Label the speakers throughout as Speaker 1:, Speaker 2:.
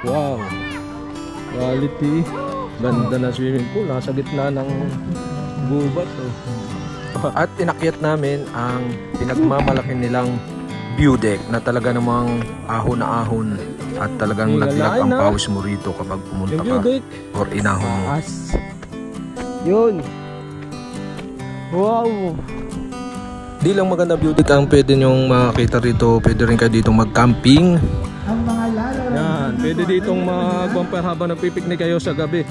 Speaker 1: Wow, quality. Ganda na swimming pool. Nasa gitna ng gubat. At inakyat namin ang pinagmamalaki nilang view deck na talaga namang ahon na ahon. At talagang laglag ang pawis mo rito kapag pumunta ka or inahon mo.
Speaker 2: Yun. Wow.
Speaker 1: Di lang maganda view deck ang pwede nyong makakita rito. Pwede rin kayo dito mag-camping. Yan, pwede ditong mag-bumper habang nagpipiknik kayo sa gabi.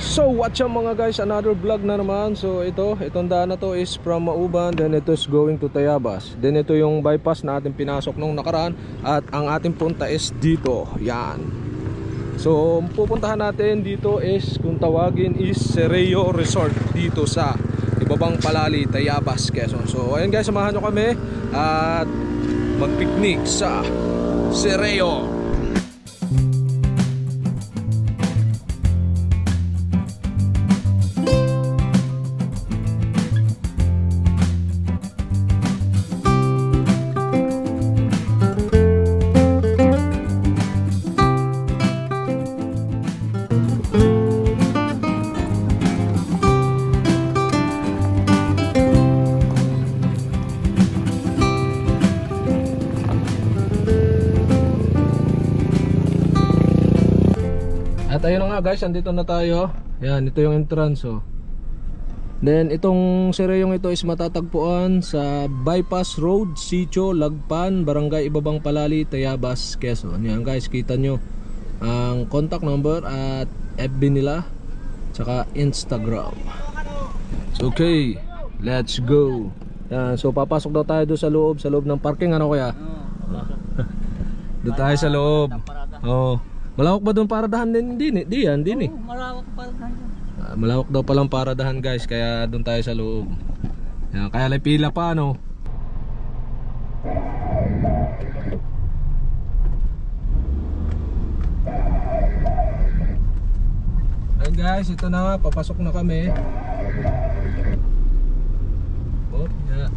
Speaker 1: So what's up mga guys, another vlog na naman. So itong daan na to is from Mauban, then ito is going to Tayabas. Then ito yung bypass na ating pinasok nung nakaraan. At ang ating punta is dito, yan. So pupuntahan natin dito is, kung tawagin, is Cerrillo Resort dito sa Ibabang Palali, Tayabas, Quezon. So ayun guys, samahan nyo kami at magpiknik sa Cerrillo. At ayun na nga guys, andito na tayo. Yan, ito yung entrance oh. Then itong Cerrillo ito is matatagpuan sa Bypass Road, Sitio, Lagpan, Barangay Ibabang Palali, Tayabas, Quezon. Yan guys, kita nyo ang contact number at FB nila, tsaka Instagram. So, okay, let's go. Yan, so papasok daw tayo doon sa loob ng parking, ano kaya? Doon tayo sa loob. Oh. Malawak ba doon paradahan din? Di yan.
Speaker 2: Malawak paradahan.
Speaker 1: Malawak daw palang paradahan guys, kaya doon tayo sa loob. Yan, kaya lang pila pa no. Ayun guys, ito na, papasok na kami. Oh, yan.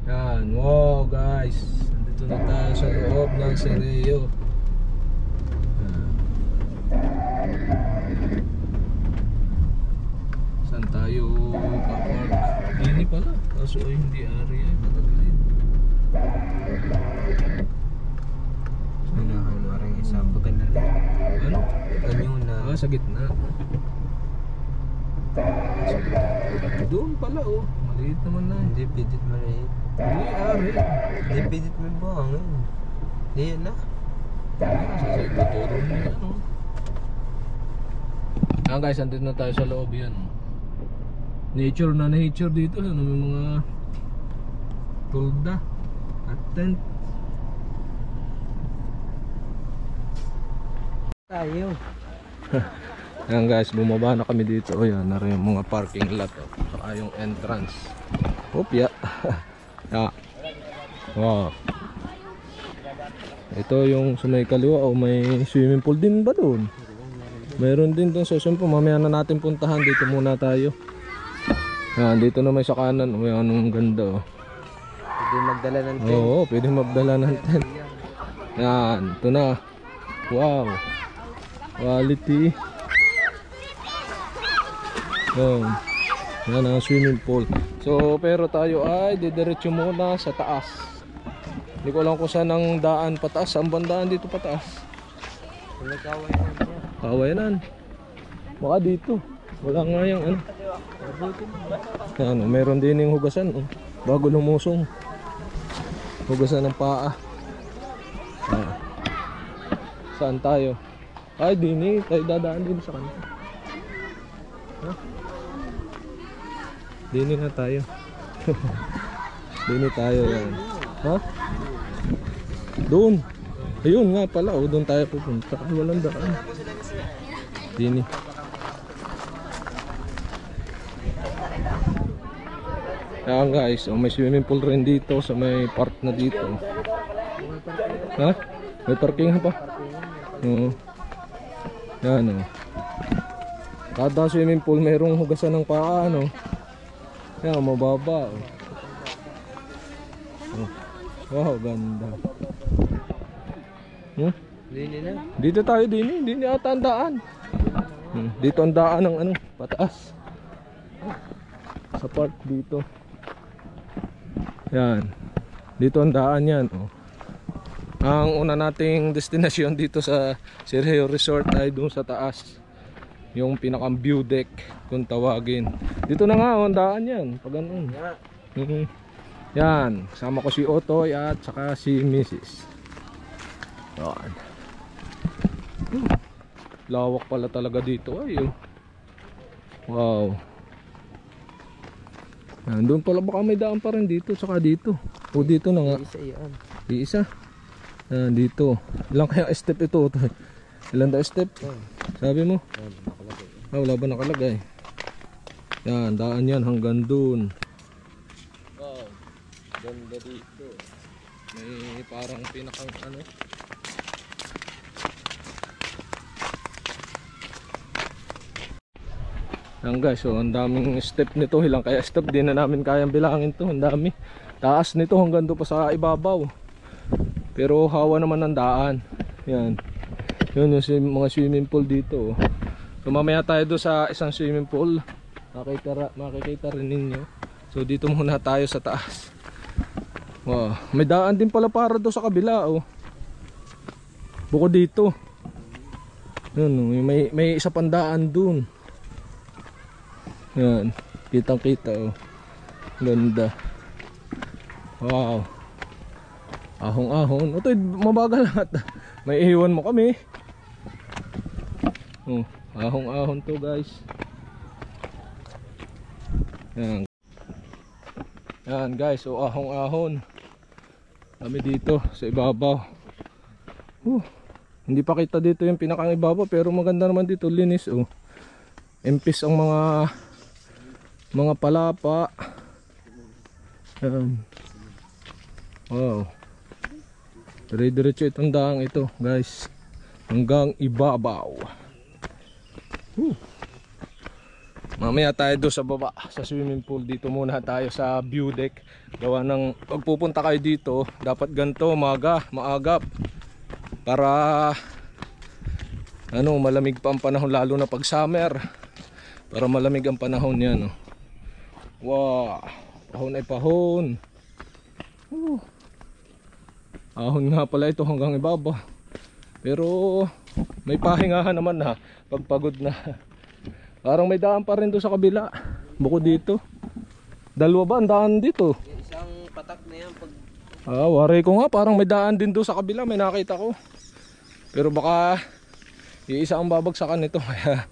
Speaker 1: Yan, wow guys. Dito na tayo sa loob ng Cerrillo. Saan tayo papark? Dini pala. Kaso ay hindi area. Patagalin.
Speaker 2: Sinahan mo rin isa. Pagka na rin.
Speaker 1: Ano?
Speaker 2: Ganyo na.
Speaker 1: Sa gitna. Doon pala oh. Maliit naman na.
Speaker 2: Hindi pidit maliit.
Speaker 1: Hindi area.
Speaker 2: Hindi pidit mo buhangin. Hindi yan na.
Speaker 1: Tuturo mo yan oh. Ayan guys, andito na tayo sa loob yan. Nature na nature dito. Ano, may mga tulda at tent.
Speaker 2: Tayo.
Speaker 1: Ayan guys, bumaba na kami dito. O yan, na rin yung mga parking lot oh. Saka yung entrance. Opya. Yeah. Wow. Ito yung sa may kaliwa o may swimming pool din ba doon? Mayroon din doon. So siyempre mamaya na natin puntahan. Dito muna tayo. Yan, dito na may sa kanan. May anong ganda oh.
Speaker 2: Pwede magdala ng tent.
Speaker 1: Oo, pwede magdala ng tent. Yan, ito na. Wow, quality. Yan ang swimming pool. So pero tayo ay didiretso muna sa taas. Hindi ko alam kung saan ang daan pataas. Ang bandaan dito pataas. Kawayanan. Baka dito. Wala nga yung ano. Yan, meron din yung hugasan oh. Bago lumusong. Hugasan ng paa. Saan tayo? Ay dini, tayo dadaan din sa kanila. Dini na tayo. Dini tayo yan. Ha? Doon. Ayun nga pala, oh, doon tayo pupunta. Walang daan. Dini. Ayan guys, oh, may swimming pool rin dito sa may park na dito. Ha? May parking pa? Oo. Yan oh. Kada swimming pool mayroong hugasan ng paa, no? Yan, mababa oh. Oh. Wow, ganda. Hmm?
Speaker 2: Hindi na.
Speaker 1: Dito tayo din, hindi ata ang daan. Dito ang daan ng ano, pataas. Sa park dito. Yan. Dito ang daan yan. Oh. Ang una nating destinasyon dito sa Sireo Resort ay doon sa taas. Yung pinakang view deck kung tawagin. Dito na nga ang daan yan. Pag ganun. Yan. Kasama ko si Otoy at saka si Mrs. Yan. Lawak pala talaga dito. Ay, oh. Wow. Yan, doon pala baka may daan pa rin dito saka dito. O dito na nga.
Speaker 2: Isa yan.
Speaker 1: Iisa. Yan, dito. Ilang kaya step ito? Ilan daw step? Sabi mo? Wala ba nakalagay? Yan, daan yan hanggang doon. Wow. Ganda dito. May parang pinakang ano. Yan guys, so ang daming step nito. Ilang kaya step, di na namin kayang bilangin to. Ang dami. Taas nito hanggang doon pa sa ibabaw. Pero hawa naman ng daan. Yan. Yun yung mga swimming pool dito. So mamaya tayo doon sa isang swimming pool. Makikita rin ninyo. So dito muna tayo sa taas. Wow. May daan din pala para doon sa kabila. Oh. Bukod dito. Yun, may isa pang daan doon. Yan, kitang kita oh. Ganda. Wow. Ahong-ahon. Ito mabagal lahat. May iwan mo kami. Oh, ahong-ahon to guys. Yan. Yan guys, so ahong-ahon. Kami dito sa ibabaw. Hindi pa kita dito yung pinakang ibabaw, pero maganda naman dito, linis oh. Empis ang mga palapa. Wow. Dire-diretso itong daang ito guys hanggang ibabaw. Mamaya tayo doon sa baba sa swimming pool. Dito muna tayo sa view deck. Gawa ng pag pupunta kayo dito dapat ganito maagap para ano, malamig pa ang panahon, lalo na pag summer. Para malamig ang panahon yan oh. Wow, pahon ay pahon. Ahon nga pala ito hanggang ibaba. Pero may pahingahan naman na pagpagod na. Parang may daan pa rin doon sa kabila. Bukod dito. Dalawa ba ang daan dito?
Speaker 2: Isang patak na yan pag...
Speaker 1: Wari ko nga parang may daan din doon sa kabila. May nakita ko. Pero baka iisa ang babagsakan nito. Kaya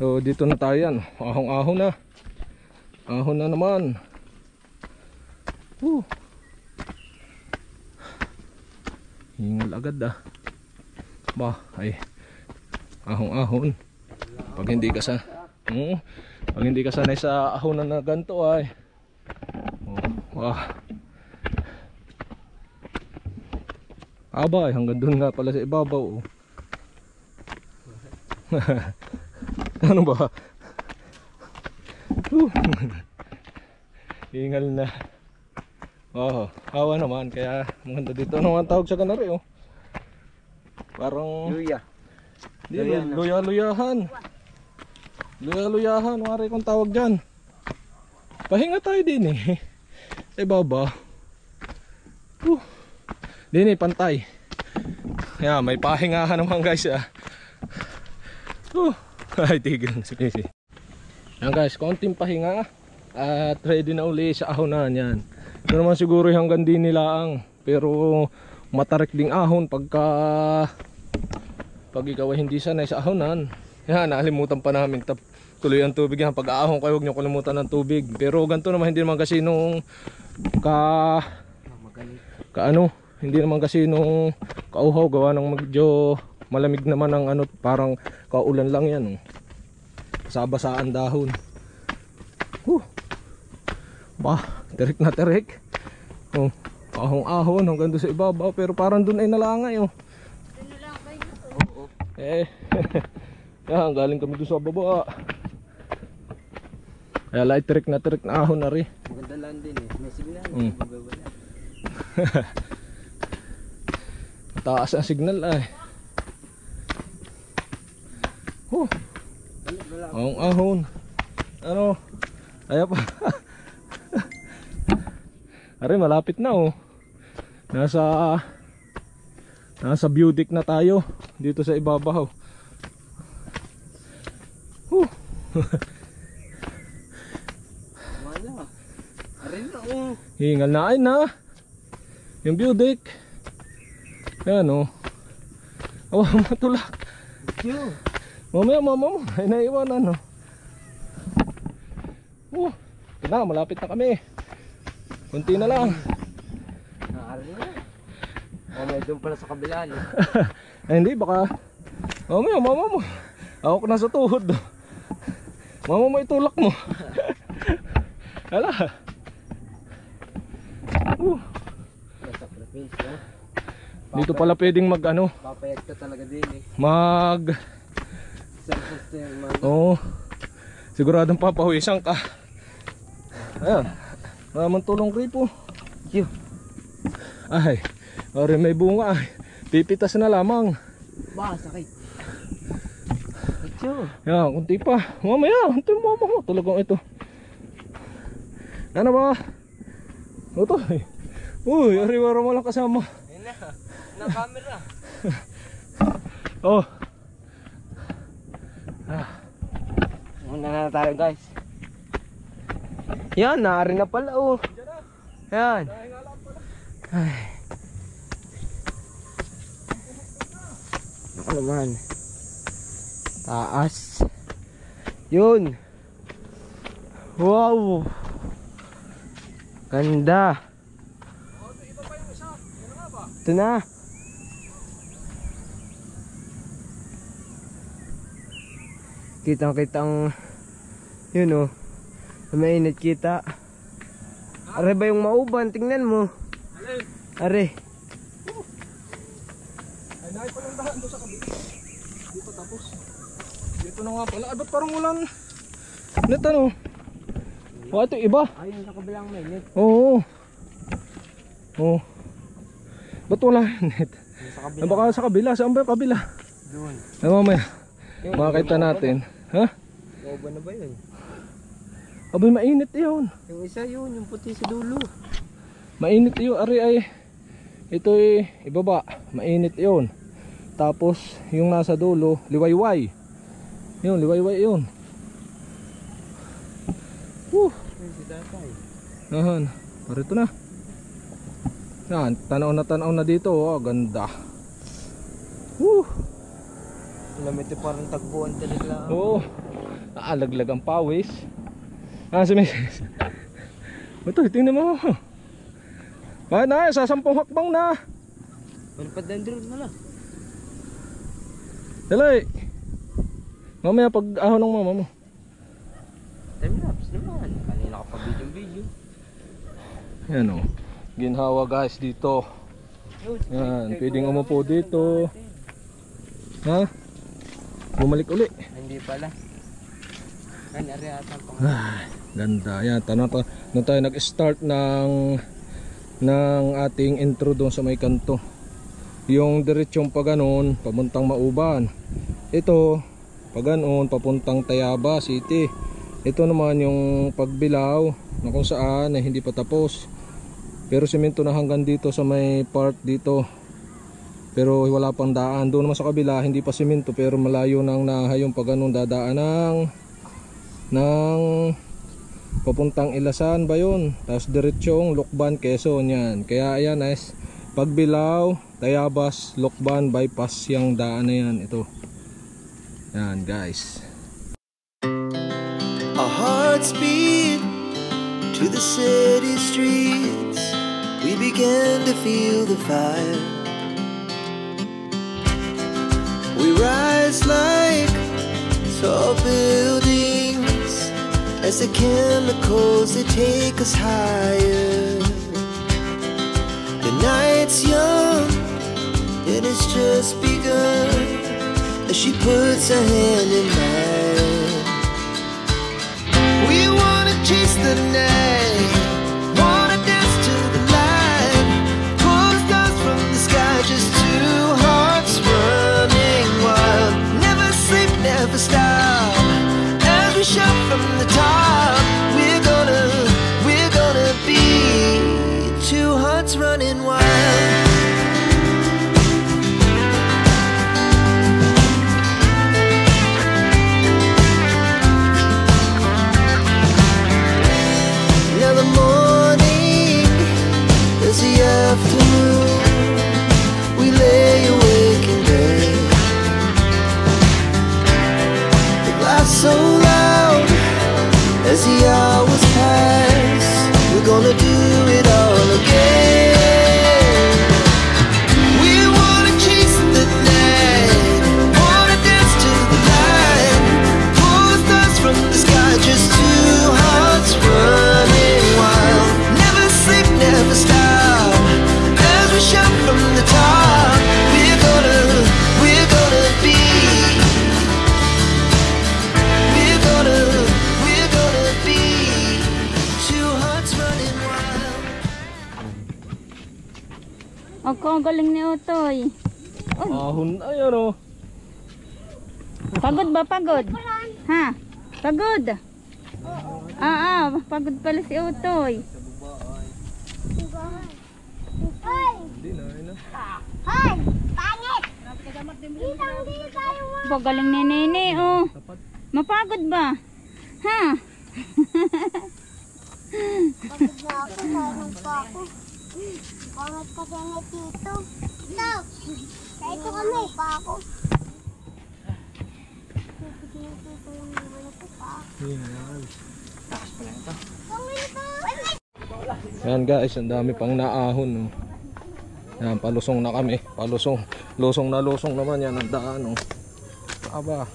Speaker 1: so, dito na tayo yan. Ahong-ahon na. Ahon na naman. Hingal agad ah. Ba, ay ahong-ahon. Pag hindi ka pag hindi ka sanay sa ahonan na ganito ay. Aba, hanggang doon nga pala sa ibabaw. Ano ba? Hingal na. Hawa naman kaya maganda dito. Ano ang tawag sa kanari oh? Parang
Speaker 2: Luya.
Speaker 1: Luya-luyahan. Luya-luyahan, wari kong tawag dyan. Pahinga tayo din eh. Sa baba. Din eh, pantay. Kaya may pahingahan naman guys ah. Ay, tigil na si Missy. Yan guys, konting pahinga at ready na uli sa ahonan yan. Ito naman siguro hanggang din nilaang, pero matarik ding ahon pag ikaw ay hindi sanay sa ahonan. Yan, nakalimutan pa namin tuloy ang tubig yan. Pag aahon kayo, huwag nyo kalimutan ng tubig. Pero ganito naman, hindi naman kasi nung hindi naman kasi nung kauhaw, gawa ng medyo malamig naman ang ano, parang kaulan lang yan. Basa-basaan dahon. Bah, terik na terik. Ahong-ahon hanggang doon sa ibabaw, pero parang doon ay nalangay oh. Yan, galing kami doon sa baba. Kaya light terik na ahon na rin.
Speaker 2: Maganda lang din eh. May sigla.
Speaker 1: Mataas ang signal ay. Ang ahon. Ano? Ayaw pa. Are, malapit na oh. Nasa view deck na tayo dito sa ibabaw.
Speaker 2: Wala. Arin na oh.
Speaker 1: Hingal na ay na. Yung view deck. Yan oh. Oh, matulak. Mamaya mama mo ay naiwanan no. Ito na, malapit na kami. Kunti na lang.
Speaker 2: Naarin na. Oh, medyo pala sa kabila no.
Speaker 1: Ay, hindi, baka mamaya mama mo. Ako na sa tuhod do. Mama mo itulak mo. Hala. Dito pala pwedeng mag ano.
Speaker 2: Papayat ka talaga din eh.
Speaker 1: Oo. Siguradong papawisan ka. Ayan. Maraming tulong gripo. Ay. Ori may bunga ay. Pipitas na lamang.
Speaker 2: Ba, sakit.
Speaker 1: Yan, kunti pa. Mamaya, ito yung mama mo. Talagang ito. Ano ba? Ito eh. Uy, ariwara mo lang kasama.
Speaker 2: Ayun na camera.
Speaker 1: Oh.
Speaker 2: Muna na tayo guys. Yan, naarin na pala oh. Yan. Ay. Ano naman? Taas. Yun. Wow. Ganda. Ito na. Kitang-kitang yun oh. Mainit kita. Are ba yung mauban? Tingnan mo. Are.
Speaker 1: Ay, naipalang dahan doon sa kabila. Dito tapos. Dito na nga pala. Ay, ba't parang ulan? Nito no? O, ito iba.
Speaker 2: Ayun sa kabilang mainit.
Speaker 1: Oo. Oo. Ba't wala net?
Speaker 2: Sa kabila.
Speaker 1: Baka sa kabila. Saan ba yung kabila?
Speaker 2: Doon.
Speaker 1: Ay, mamaya. Makakita natin. Ha?
Speaker 2: Mauban na ba yun?
Speaker 1: Abay, mainit yun.
Speaker 2: Yung isa yun, yung puti sa dulo.
Speaker 1: Mainit yun. Ari ay. Ito ay ibaba. Mainit yun. Tapos yung nasa dulo, liwayway. Yun, liwayway yun.
Speaker 2: Si tatay.
Speaker 1: Ahan. Parito na. Yan, tanaw na dito. Oh, ganda.
Speaker 2: Lamit yung parang tagbuan talaga.
Speaker 1: Oo. Naalaglag ang pawis. Sumisis. Ito, tingnan mo. Bakit na, sa 10 hakbang na.
Speaker 2: Malipad na drone na lang.
Speaker 1: Dali. Mamaya pag ahon ng mama mo.
Speaker 2: Time lapse naman. Kanina ka pa video.
Speaker 1: Yan o. Ginhawa guys dito. Yan, pwedeng umupo dito. Ha? Bumalik uli.
Speaker 2: Hindi pala. Kanyari ata pang.
Speaker 1: Ganda. Yan, na tayo nag-start ng ating intro doon sa may kanto. Yung diretsong paganon, papuntang Mauban. Ito, paganon, papuntang Tayaba City. Ito naman yung pagbilaw na kung saan hindi pa tapos. Pero semento na hanggang dito sa may part dito. Pero wala pang daan. Doon naman sa kabila, hindi pa semento pero malayo nang nahay yung paganon dadaan ng papuntang Ilasan ba yun, tapos diretsong Lokban, Quezon. Yan, kaya ayan guys, pagbilaw, Tayabas, Lokban, bypass yung daan na yan. Ito yan guys.
Speaker 3: Our hearts beat to the city streets. We began to feel the fire. We rise like tall buildings as the chemicals, they take us higher. The night's young and it's just begun as she puts her hand in mine. We wanna chase the night, wanna dance to the light.
Speaker 4: Ako, galing ni Utoy.
Speaker 1: Ahon, ayun o.
Speaker 4: Pagod ba? Pagod? Ha? Pagod? Pagod pala si Utoy.
Speaker 1: Hindi na, ayun na.
Speaker 5: Hoy! Pangit!
Speaker 4: Galing ni Nene, oh. Mapagod ba? Ha?
Speaker 5: Pagod na ako, mayroon pa ako. Pangit kasi nga dito. No! Kahit ko kami pa ako.
Speaker 1: Yan guys, ang dami pang naahon. Yan, palusong na kami. Palusong. Lusong na lusong naman yan ang daan. Aba.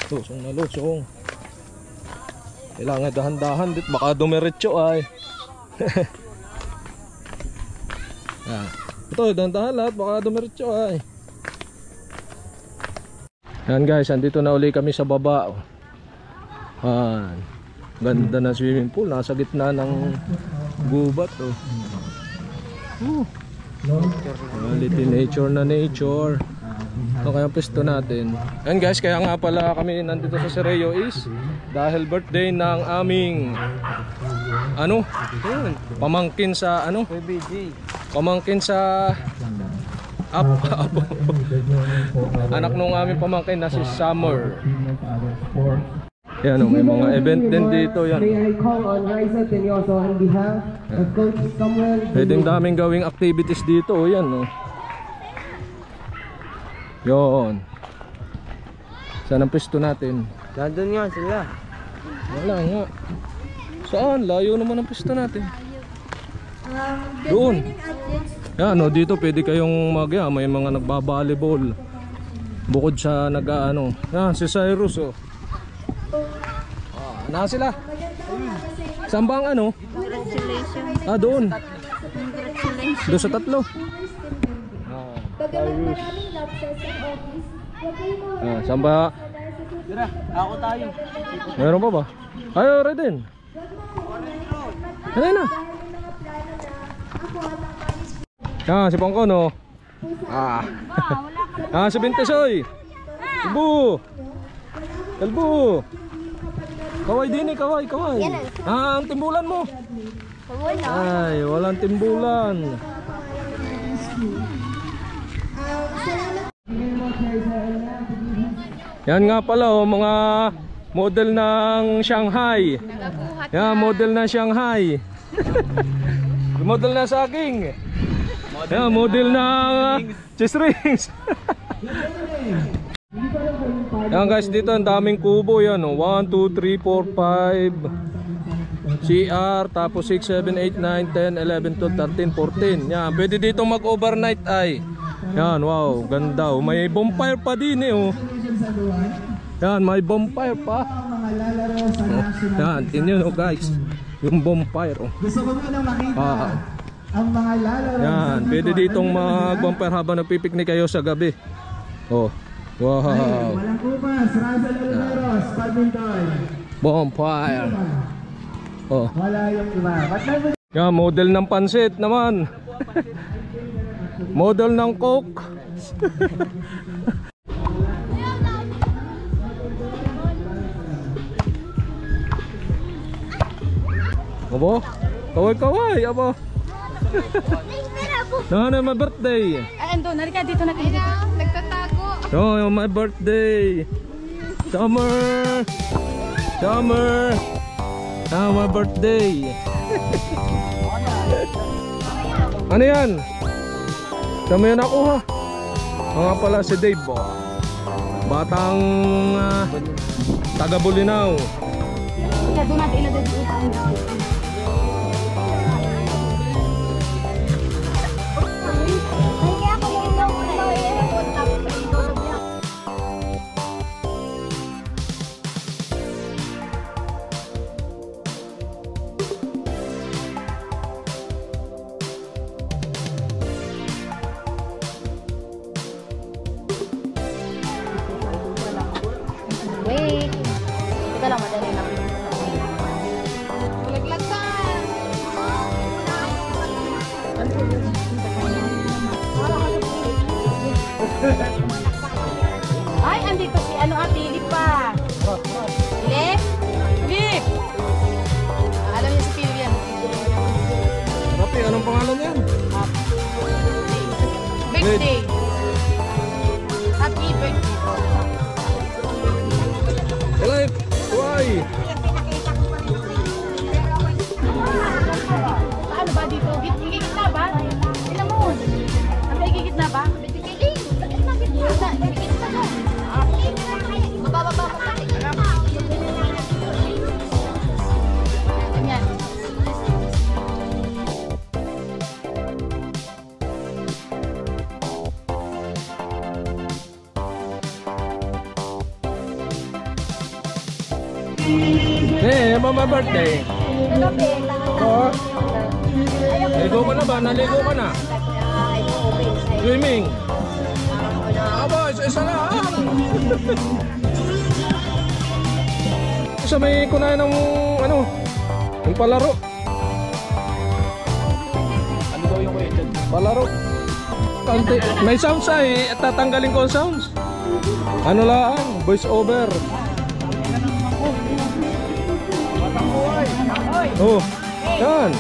Speaker 1: Lusong na lusong. Kailangan dahan-dahan dit. Baka dumiretso ay. Yan. Ito, dahan-dahan lahat. Baka dumiretso ay. Yan guys, andito na uli kami sa baba. Yan. Ganda na swimming pool. Nasa gitna ng gubat. Quality nature na nature. Ito kaya pisto natin. Yan guys, kaya nga pala kami nandito sa Sereo is dahil birthday ng aming pamangkin sa pamangkin sa apo. Anak nung aming pamangkin na si Summer. Yan may mga event din dito yan. Pwedeng daming gawing activities dito yan Yon. Saan ang pisto natin?
Speaker 2: Nandun nga sila.
Speaker 1: Wala nga. Saan? Layo naman ang pisto natin. Doon. Yan dito pwede kayong may mga nagbabalibol. Bukod sa yan si Cyrus na sila. Saan ba ang
Speaker 4: Congratulations.
Speaker 1: doon.
Speaker 4: Congratulations.
Speaker 1: Doon sa tatlo. Saan ba?
Speaker 2: Ako tayo.
Speaker 1: Meron pa ba? Ayo, din. Ano na? Si Pangko si Bintesoy. Kalbo. Kaway din kaway. Ang timbulan mo. Ay, walang timbulan. Yan nga pala mga model ng Shanghai. Yan, model ng Shanghai. Model na saging. Yan, model na cheese rings. Yan guys, dito ang daming kubo yan 1, 2, 3, 4, 5 CR, tapos 6, 7, 8, 9, 10, 11, 12, 13, 14. Yan, pwede dito mag overnight ay. Yan, wow, ganda may bonfire pa din Yan, may bonfire pa. Yan, tingnan guys, yung bonfire Gusto ko nang makita ang mga lalaro. Yan, pwede ditong mag bonfire habang nagpipiknik kayo sa gabi. Wow.
Speaker 2: Walang kupas, Raza Laleros, badminton.
Speaker 1: Bonfire.
Speaker 2: Wala yung iba.
Speaker 1: Yan, model ng pansit naman. Model ng Coke. Abo? Kaway, abo. My birthday.
Speaker 4: Ando, narika dito na kayo.
Speaker 5: Nagtatago.
Speaker 1: My birthday. Summer. My birthday. Ano yan? Saan mo yan nakuha? Mga pala si Dave batang taga Bulinaw.
Speaker 4: Doon natin ilagay dito. Wait. Ito lang, madali lang. Ay, andito si ano Philip pa. Philip? Philip! Alam niya si Philip yan.
Speaker 1: Rapi, anong pangalan yan?
Speaker 4: Birthday. Happy birthday.
Speaker 1: Philip! Why?
Speaker 4: Ano ba dito? Gigit na ba? Ilan mo? Ano gigit na ba? Gigit na. Gigit na. Mababa. Ganyan.
Speaker 1: Hey, mama birthday. Oh. Ligo ka na ba? Naligo ka na? Swimming. Aba, isa lang. Isa may kunain ng ano? Yung palaro. Ano daw yung kuya dyan? Palaro. May sounds ay tatanggalin ko ang sounds. Ano lang? Voice over. Oh, yan.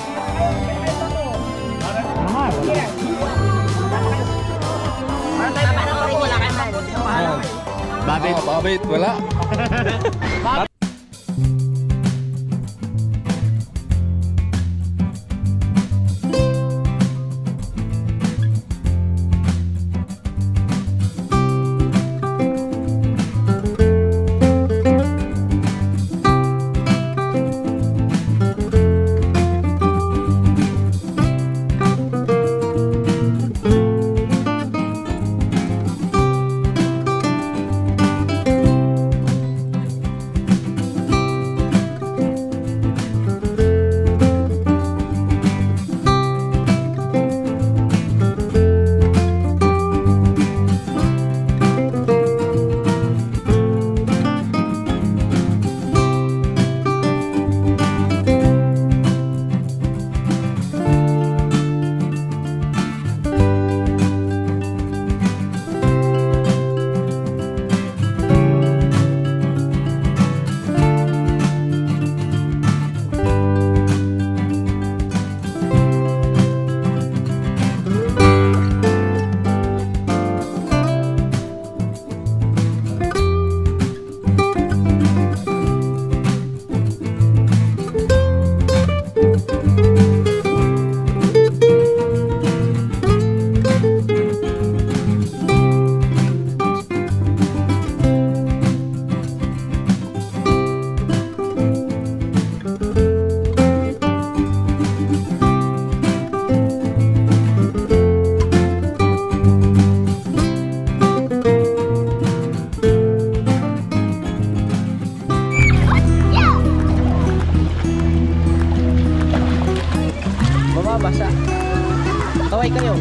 Speaker 1: Babit. Babit, wala.
Speaker 2: Basa. Kaway kayo.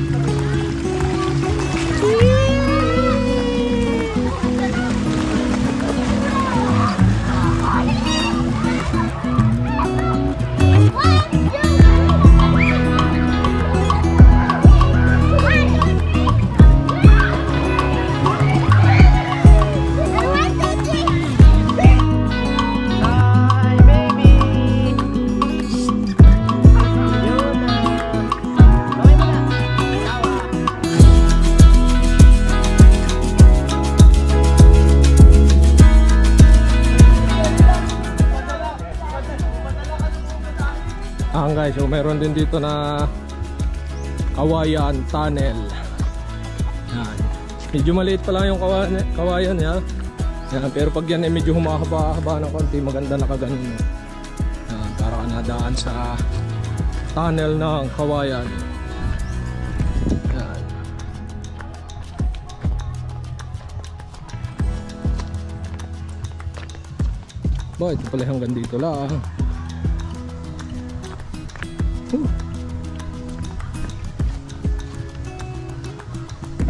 Speaker 1: Guys, so meron din dito na kawayan tunnel. Yan. Medyo maliit pa lang yung kawayan yan. Yan. Pero pag yan ay medyo humahaba-haba ng konti, maganda nakaganon. Yan. Para ka nadaan sa tunnel ng kawayan. Yan. Ba, ito pala hanggang dito lang.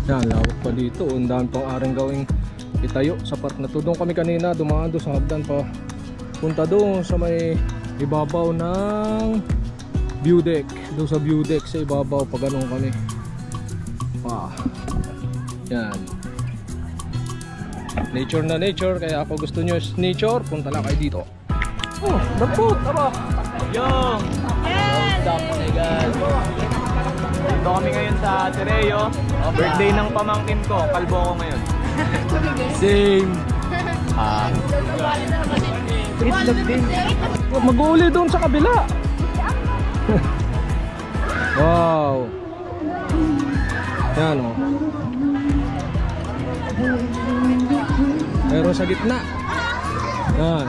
Speaker 1: Yan, lawak pa dito. Ang dami pang aring gawing itayo. Sapat na to. Doon kami kanina, dumaan doon sa hagdan pa. Punta doon sa may ibabaw ng view deck. Doon sa view deck sa ibabaw, pag ganun kami. Yan. Nature na nature, kaya ako gusto nyo nature, punta lang kayo dito. Oh, dapat, tara.
Speaker 2: Yung! What's up, hey guys? Dito kami ngayon sa Tireo. Birthday ng pamangkin ko. Kalbo ko ngayon.
Speaker 1: Same.
Speaker 2: Itlog din.
Speaker 1: Mag-uuli doon sa kabila. Wow. Yan o. Pero sa gitna. Yan.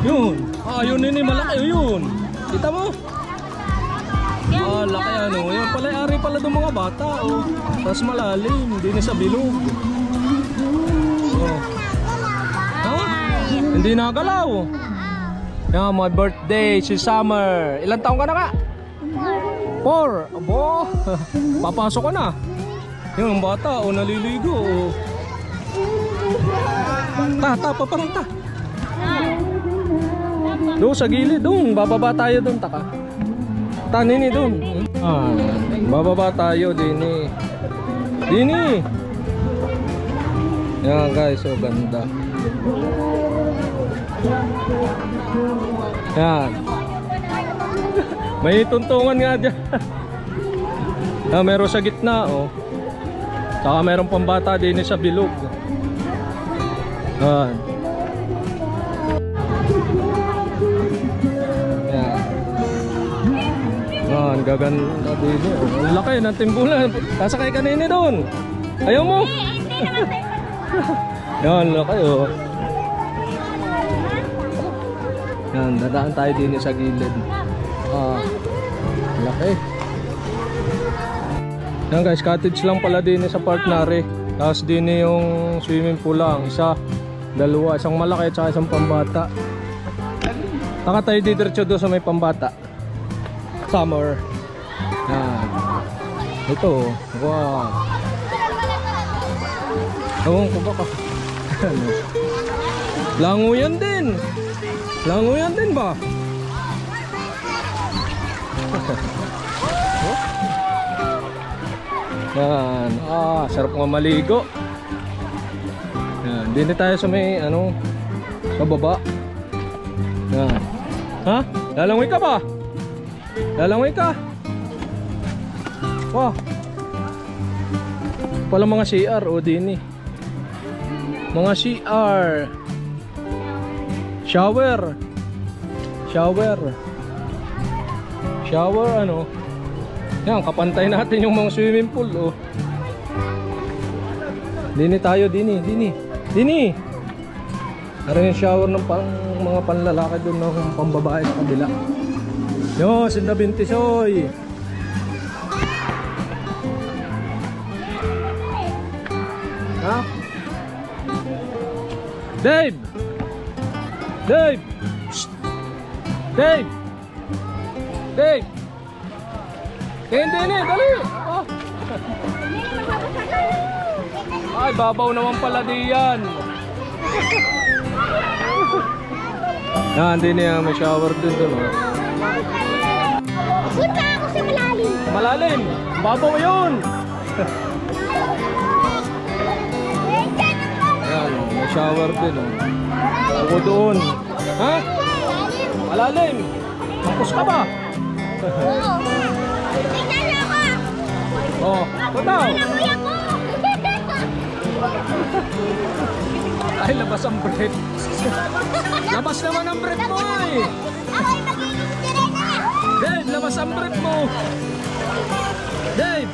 Speaker 1: Yun. Yun yun, malaki yun. Kita mo? Laki ano. Yan pala, ari pala ng mga bata. Oh. Tapos malalim. Hindi na sa bilog. Oh. Hindi nakagalaw. Yan, my birthday si Summer. Ilan taong ka na ka? 4. Abo. Papasok ko na. Yung bata, naliligo. Paparang. Doon sa gilid, doon. Bababa tayo doon, taka. Nini doon. Bababa tayo, Dini. Yan guys, so ganda. Yan. May tuntungan nga dyan. Meron sa gitna, oh. Saka meron pambata din sa bilog. Yan. Yan, gaganda din. Ang laki ng timbulan. Kasakay ka nini doon. Ayaw mo? Yan, laki oh. Yan, dadaan tayo din sa gilid. Laki. Yan guys, cottage lang pala din sa Partnare. Tapos din yung swimming pool lang. Isa, dalawa, isang malaki at isang pambata. Taka tayo didiretso doon sa may pambata. Summer. Yan. Ito. Wow. Ewan ko baka. Languyan din. Languyan din ba? Yan. Sarap nga maligo. Yan. Dito tayo sa may ano, sa baba. Yan. Ha? Lalangoy ka ba? Lalangoy ka? Wow. Pala mga CR o dini. Mga CR. Shower ano. Yan, kapantay natin yung mga swimming pool oh. Dini tayo, dini. Ano yung shower ng mga panlalaki doon ng pambabae sa kabila. Yo, Sinda Bintisoy. Ha? Dave! Shh. Dave! Hindi, dali! Oh. Ay, babaw naman pala diyan. Hindi niya may shower din doon. Oh.
Speaker 5: Punta ako sa malalim.
Speaker 1: Malalim? Babaw yun! Yan, may shower din. Oh. Ako doon. Ha? Malalim? Mampus ka ba?
Speaker 5: Oo. Tingnan ako.
Speaker 1: Oh, punta.
Speaker 5: Kuya ko.
Speaker 1: Ay, labas ang bread. Labas naman ang bread mo eh.
Speaker 5: Ako'y magiging sirena.
Speaker 1: Dave, labas ang bread mo. Dave.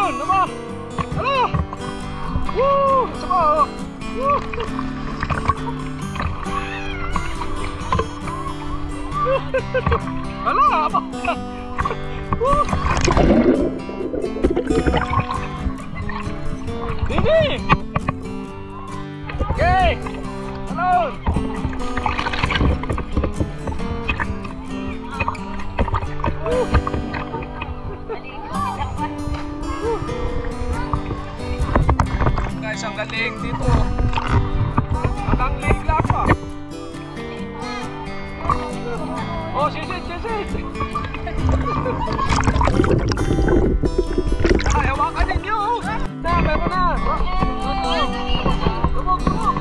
Speaker 1: Alon! Nama! Alo! Woo! Sama! Woo! Alo! Apa? Woo! Ini! Okay! Alon! Guys, ang galing dito. Hanggang ligla pa. Oh, sisit, sisit. Ay, hawakan ninyo. Na, meron na. Lumog, lumog.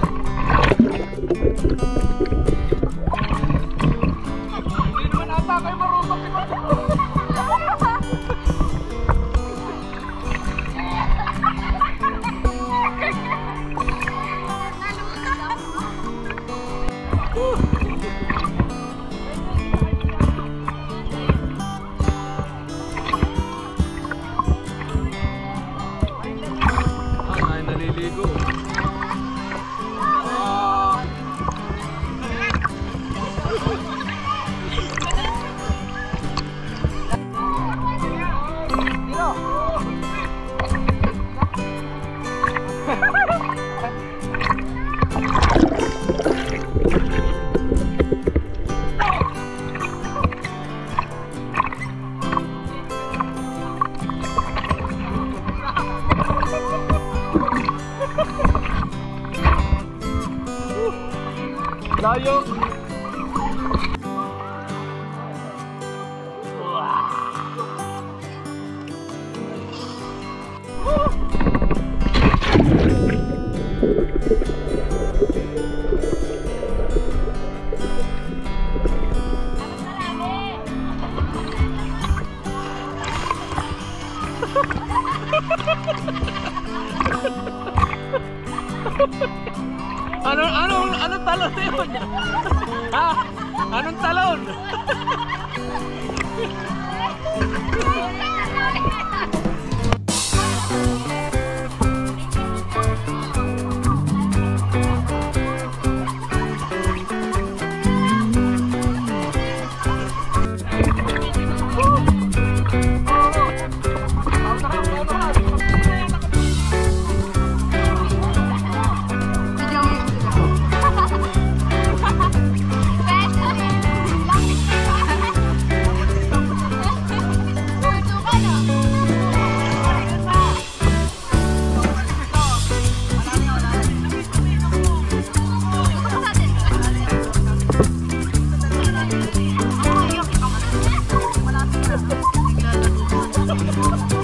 Speaker 1: Hindi naman ata kayo marunong. Ay, naliligo. Layo. Anong talon na yun? Ha? Anong talon? Thank you.